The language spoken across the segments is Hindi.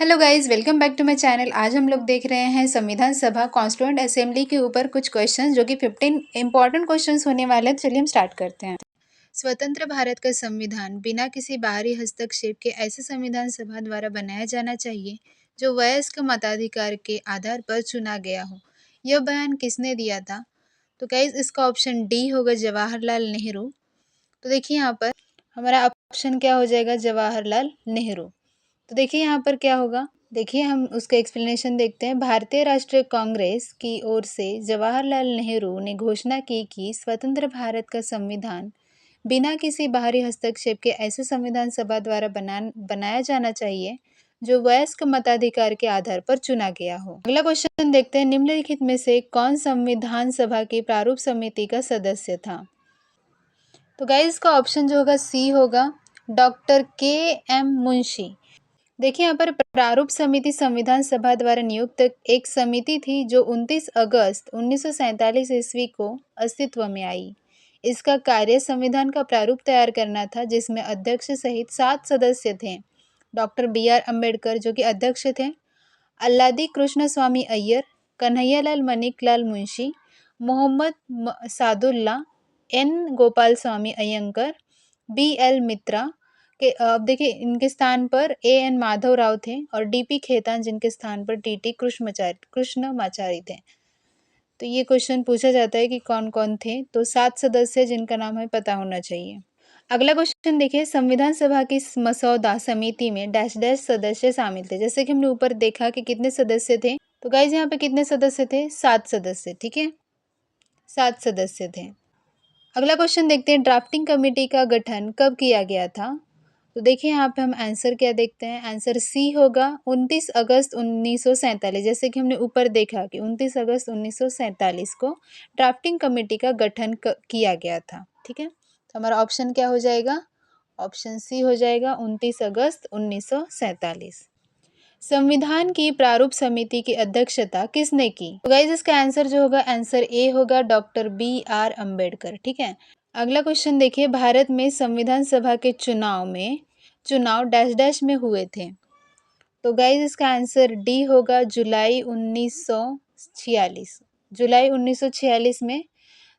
Hello guys, welcome back to my channel. आज हम लोग देख रहे हैं संविधान सभा कॉन्स्टिट्यूएंट असेंबली के ऊपर कुछ क्वेश्चंस जो कि 15 इंपॉर्टेंट क्वेश्चंस होने वाले हैं। चलिए हम स्टार्ट करते हैं। स्वतंत्र भारत का संविधान बिना किसी बाहरी हस्तक्षेप के ऐसे संविधान सभा द्वारा बनाया जाना चाहिए जो वयस्क मताधिकार के आधार पर चुना गया हो। यह बयान किसने दिया था? तो गाइस इसका ऑप्शन डी होगा, जवाहरलाल नेहरू। तो देखिए यहाँ पर हमारा ऑप्शन क्या हो जाएगा, जवाहरलाल नेहरू। तो देखिए यहाँ पर क्या होगा, देखिए हम उसका एक्सप्लेनेशन देखते हैं। भारतीय राष्ट्रीय कांग्रेस की ओर से जवाहरलाल नेहरू ने घोषणा की कि स्वतंत्र भारत का संविधान बिना किसी बाहरी हस्तक्षेप के ऐसे संविधान सभा द्वारा बनाया जाना चाहिए जो वयस्क मताधिकार के आधार पर चुना गया हो। अगला क्वेश्चन देखते हैं, निम्नलिखित में से कौन संविधान सभा की प्रारूप समिति का सदस्य था? तो गाइस इसका ऑप्शन जो होगा सी होगा, डॉक्टर के एम मुंशी। देखिए यहाँ पर प्रारूप समिति संविधान सभा द्वारा नियुक्त एक समिति थी जो 29 अगस्त 1947 ईस्वी को अस्तित्व में आई। इसका कार्य संविधान का प्रारूप तैयार करना था, जिसमें अध्यक्ष सहित 7 सदस्य थे। डॉक्टर बी आर अम्बेडकर जो कि अध्यक्ष थे, अल्लादी कृष्ण स्वामी Iyer, Kanhaiyalal Maneklal Munshi, Mohammad Sadulla, N Gopal Swami अयंकर, B L मित्रा के अब देखिए इनके स्थान पर ए एन माधव राव थे और डीपी खेतान जिनके स्थान पर टीटी कृष्णमाचारी थे। तो ये क्वेश्चन पूछा जाता है कि कौन कौन थे। तो 7 सदस्य जिनका नाम हमें पता होना चाहिए। अगला क्वेश्चन देखिए, संविधान सभा की मसौदा समिति में डैश डैश सदस्य शामिल थे। जैसे कि हमने ऊपर देखा कि कितने सदस्य थे, तो गाइज यहाँ पे कितने सदस्य थे, 7 सदस्य। ठीक है, 7 सदस्य थे। अगला क्वेश्चन देखते हैं, ड्राफ्टिंग कमेटी का गठन कब किया गया था? तो देखिए यहाँ पे हम आंसर क्या देखते हैं, आंसर सी होगा, 29 अगस्त 1947। जैसे कि हमने ऊपर देखा कि 29 अगस्त 1947 को ड्राफ्टिंग कमेटी का गठन किया गया था। ठीक है, तो हमारा ऑप्शन क्या हो जाएगा, ऑप्शन सी हो जाएगा, 29 अगस्त 1947। संविधान की प्रारूप समिति की अध्यक्षता किसने की? तो गाइस इसका आंसर जो होगा, आंसर ए होगा, डॉक्टर बी आर अम्बेडकर। ठीक है, अगला क्वेश्चन देखिए, भारत में संविधान सभा के चुनाव डैश डैश में हुए थे। तो गाइस इसका आंसर डी होगा, जुलाई 1946। जुलाई 1946 में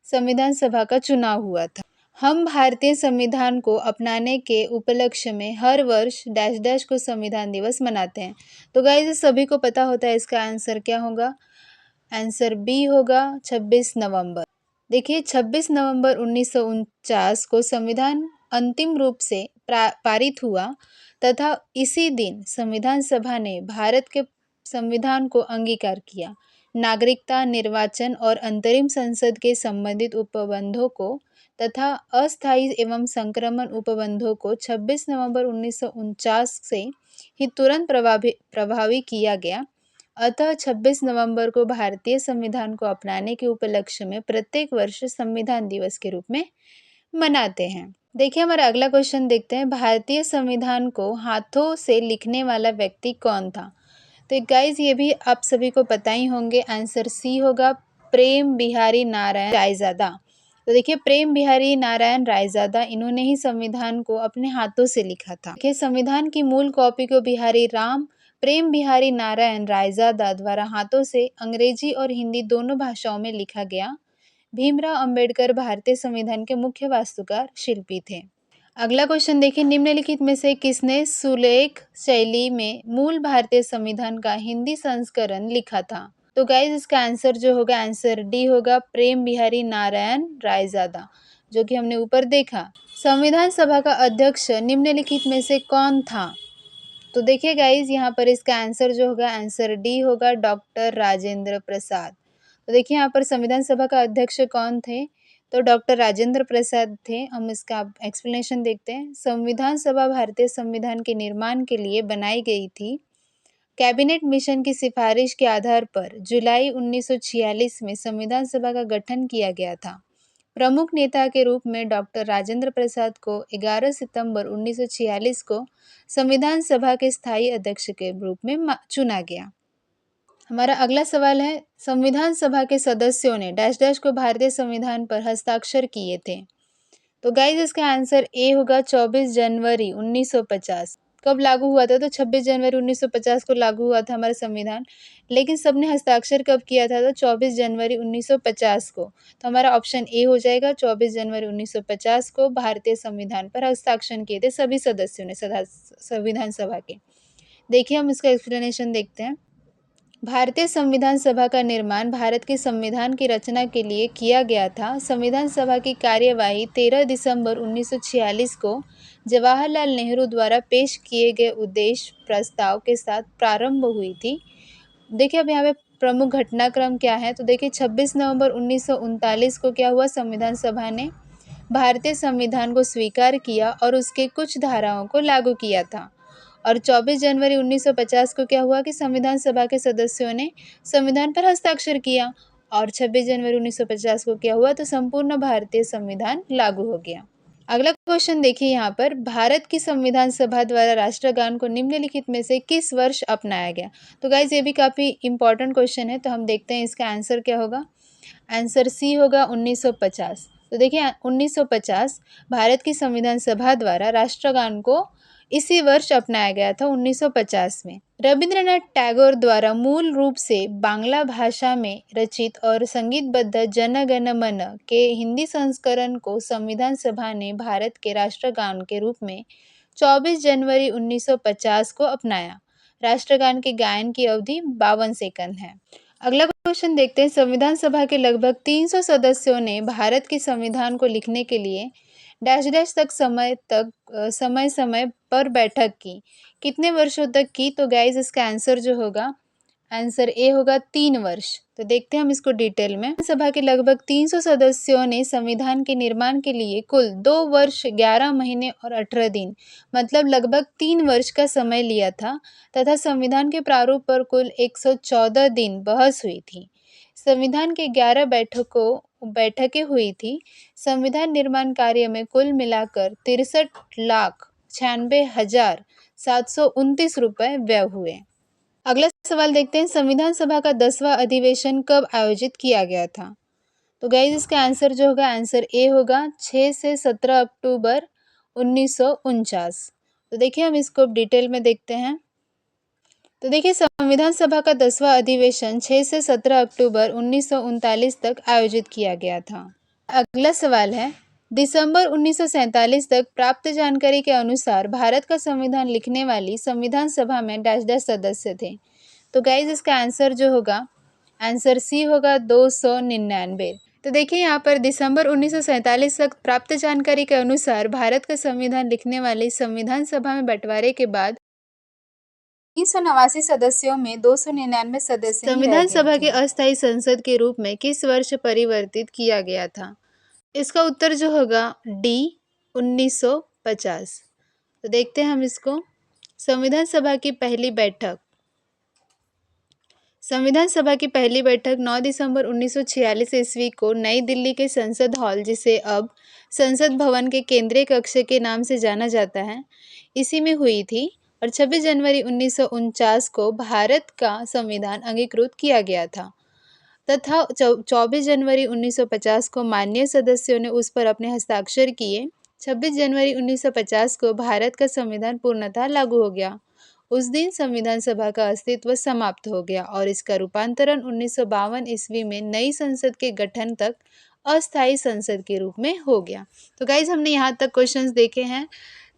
संविधान सभा का चुनाव हुआ था। हम भारतीय संविधान को अपनाने के उपलक्ष्य में हर वर्ष डैश डैश को संविधान दिवस मनाते हैं। तो गाइस सभी को पता होता है, इसका आंसर क्या होगा, आंसर बी होगा, 26 नवंबर। देखिए 26 नवंबर 1949 को संविधान अंतिम रूप से पारित हुआ तथा इसी दिन संविधान सभा ने भारत के संविधान को अंगीकार किया। नागरिकता, निर्वाचन और अंतरिम संसद के संबंधित उपबंधों को तथा अस्थायी एवं संक्रमण उपबंधों को 26 नवंबर 1949 से ही तुरंत प्रभावी किया गया। अतः 26 नवंबर को भारतीय संविधान को अपनाने के उपलक्ष्य में प्रत्येक वर्ष संविधान दिवस के रूप में मनाते हैं। देखिए हमारा अगला क्वेश्चन देखते हैं, भारतीय संविधान को हाथों से लिखने वाला व्यक्ति कौन था? तो गाइज ये भी आप सभी को पता ही होंगे, आंसर सी होगा, प्रेम बिहारी नारायण रायजादा। तो देखिए प्रेम बिहारी नारायण रायजादा, इन्होंने ही संविधान को अपने हाथों से लिखा था। देखिए संविधान की मूल कॉपी को बिहारी राम प्रेम बिहारी नारायण रायजादा द्वारा हाथों से अंग्रेजी और हिंदी दोनों भाषाओं में लिखा गया। भीमराव अंबेडकर भारतीय संविधान के मुख्य वास्तुकार शिल्पी थे। अगला क्वेश्चन देखिए, निम्नलिखित में से किसने सुलेख शैली में मूल भारतीय संविधान का हिंदी संस्करण लिखा था? तो गाइज इसका आंसर जो होगा, आंसर डी होगा, प्रेम बिहारी नारायण रायजादा, जो कि हमने ऊपर देखा। संविधान सभा का अध्यक्ष निम्नलिखित में से कौन था? तो देखिए गाइज यहाँ पर इसका आंसर जो होगा, आंसर डी होगा, डॉक्टर राजेंद्र प्रसाद। तो देखिए यहाँ पर संविधान सभा का अध्यक्ष कौन थे? तो डॉक्टर राजेंद्र प्रसाद थे। हम इसका एक्सप्लेनेशन देखते हैं। संविधान सभा भारतीय संविधान के निर्माण के लिए बनाई गई थी। कैबिनेट मिशन की सिफारिश के आधार पर जुलाई 1946 में संविधान सभा का गठन किया गया था। प्रमुख नेता के रूप में डॉक्टर राजेंद्र प्रसाद को 11 सितंबर 1946 को संविधान सभा के स्थायी अध्यक्ष के रूप में चुना गया। हमारा अगला सवाल है, संविधान सभा के सदस्यों ने डैश डैश को भारतीय संविधान पर हस्ताक्षर किए थे? तो गाइज इसका आंसर ए होगा, 24 जनवरी 1950। कब लागू हुआ था? तो 26 जनवरी 1950 को लागू हुआ था हमारा संविधान। लेकिन सबने हस्ताक्षर कब किया था? तो 24 जनवरी 1950 को। तो हमारा ऑप्शन ए हो जाएगा, 24 जनवरी 1950 को भारतीय संविधान पर हस्ताक्षर किए थे सभी सदस्यों ने संविधान सभा के। देखिए हम इसका एक्सप्लेनेशन देखते हैं। भारतीय संविधान सभा का निर्माण भारत के संविधान की रचना के लिए किया गया था। संविधान सभा की कार्यवाही 13 दिसंबर 1946 को जवाहरलाल नेहरू द्वारा पेश किए गए उद्देश्य प्रस्ताव के साथ प्रारंभ हुई थी। देखिए अब यहाँ पे प्रमुख घटनाक्रम क्या है? तो देखिए 26 नवंबर 1939 को क्या हुआ? संविधान सभा ने भारतीय संविधान को स्वीकार किया और उसके कुछ धाराओं को लागू किया था। और 24 जनवरी 1950 को क्या हुआ कि संविधान सभा के सदस्यों ने संविधान पर हस्ताक्षर किया और 26 जनवरी 1950 को क्या हुआ? तो संपूर्ण भारतीय संविधान लागू हो गया। अगला क्वेश्चन देखिए यहाँ पर, भारत की संविधान सभा द्वारा राष्ट्रगान को निम्नलिखित में से किस वर्ष अपनाया गया? तो गाइज ये भी काफ़ी इंपॉर्टेंट क्वेश्चन है, तो हम देखते हैं इसका आंसर क्या होगा। आंसर सी होगा 1950। तो देखिए 1950 भारत की संविधान सभा द्वारा राष्ट्रगान को इसी वर्ष अपनाया गया था 1950 में। रविंद्रनाथ टैगोर द्वारा मूल रूप से बांग्ला भाषा में रचित और संगीतबद्ध जन गण मन के हिंदी संस्करण को संविधान सभा ने भारत के राष्ट्रगान के रूप में 24 जनवरी 1950 को अपनाया। राष्ट्रगान के गायन की अवधि 52 सेकंड है। अगला क्वेश्चन देखते हैं। संविधान सभा के लगभग 300 सदस्यों ने भारत के संविधान को लिखने के लिए डैश डैश तक समय समय पर बैठक की। कितने वर्षों तक की? तो गाइज इसका आंसर जो होगा, आंसर ए होगा 3 वर्ष। तो देखते हैं हम इसको डिटेल में। सभा के लगभग 300 सदस्यों ने संविधान के निर्माण के लिए कुल 2 वर्ष 11 महीने और 18 दिन मतलब लगभग 3 वर्ष का समय लिया था तथा संविधान के प्रारूप पर कुल 114 दिन बहस हुई थी। संविधान के 11 बैठकें हुई थी। संविधान निर्माण कार्य में कुल मिलाकर 63,96,729 रुपये व्यय हुए। अगला सवाल देखते हैं। संविधान सभा का 10वां अधिवेशन कब आयोजित किया गया था? तो गाइज इसका आंसर जो होगा, आंसर ए होगा 6 से 17 अक्टूबर 1949। तो देखिए हम इसको डिटेल में देखते हैं। तो देखिए संविधान सभा का 10वां अधिवेशन 6 से 17 अक्टूबर 1939 तक आयोजित किया गया था। अगला सवाल है, दिसंबर 1947 तक प्राप्त जानकारी के अनुसार भारत का संविधान लिखने वाली संविधान सभा में डैश डैश सदस्य थे। तो गाइज इसका आंसर जो होगा, आंसर सी होगा 299। तो देखिए यहाँ पर दिसंबर 1947 तक प्राप्त जानकारी के अनुसार भारत का संविधान लिखने वाली संविधान सभा में बंटवारे के बाद 389 सदस्यों में 299 सदस्य संविधान सभा के अस्थायी संसद के रूप में किस वर्ष परिवर्तित किया गया था? इसका उत्तर जो होगा डी 1950। तो देखते हैं हम इसको। संविधान सभा की पहली बैठक 9 दिसंबर 1946 ईस्वी को नई दिल्ली के संसद हॉल, जिसे अब संसद भवन के केंद्रीय कक्ष के नाम से जाना जाता है, इसी में हुई थी। और 26 जनवरी 1949 को भारत का संविधान अंगीकृत किया गया था तथा 24 जनवरी 1950 को माननीय सदस्यों ने उस पर अपने हस्ताक्षर किए। 26 जनवरी 1950 को भारत का संविधान पूर्णतः लागू हो गया। उस दिन संविधान सभा का अस्तित्व समाप्त हो गया और इसका रूपांतरण 1952 ईस्वी में नई संसद के गठन तक अस्थायी संसद के रूप में हो गया। तो गाइज हमने यहाँ तक क्वेश्चंस देखे हैं।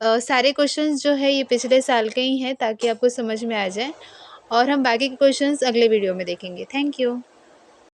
सारे क्वेश्चंस जो है ये पिछले साल के ही हैं ताकि आपको समझ में आ जाए, और हम बाकी के क्वेश्चंस अगले वीडियो में देखेंगे। Thank you.